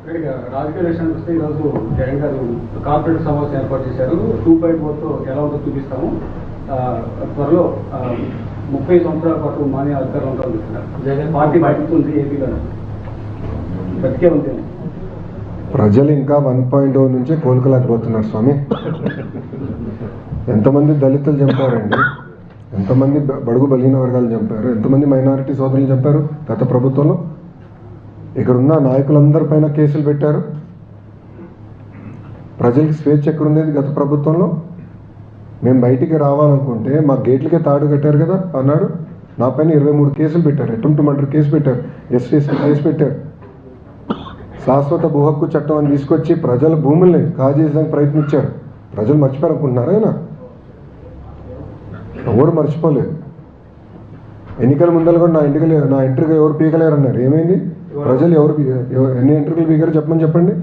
రాజకీయ విషయానికి వస్తే ఈరోజు జగన్ గారు కార్పొరేట్ సమావేశం ఏర్పాటు చేశారు. 2.4తో ఎలా ఉందో చూపిస్తాము. త్వరలో 30 సంవత్సరాల పాటు మానే అధికారులు ఉంటామని చెప్తున్నారు. జగన్ పార్టీ బయటతుంది ఏపీలో బతికే ఉంది. ప్రజలు ఇంకా 1.0 నుంచే కోలుకోలేకపోతున్నారు స్వామి. ఎంతమంది దళితులు చంపారండి, ఎంతమంది బడుగు బలహీన వర్గాలు చంపారు, ఎంతమంది మైనారిటీ సోదరులు చంపారు గత ప్రభుత్వంలో. ఇక్కడున్న నాయకులందరిపైన కేసులు పెట్టారు. ప్రజలకి స్వేచ్ఛ ఎక్కడుండేది గత ప్రభుత్వంలో. మేము బయటికి రావాలనుకుంటే మా గేట్లకే తాడు కట్టారు కదా అన్నాడు. నా పైన 23 కేసులు పెట్టారు. అటెంప్ట్ మర్డర్ కేసు పెట్టారు, ఎస్సీఎస్టీ కేసు పెట్టారు. శాశ్వత భూ హక్కు చట్టం అని తీసుకొచ్చి ప్రజల భూముల్ని కాజేయడానికి ప్రయత్నించారు. ప్రజలు మర్చిపోయారనుకుంటున్నారా? ఆయన ఎవరు మర్చిపోలేదు. ఎన్నికల ముందర కూడా నా ఎంట్రీగా ఎవరు పీకలేరు అన్నారు. ఏమైంది? ప్రజలు ఎన్ని ఎంట్రీలు పీకారో చెప్పమని చెప్పండి.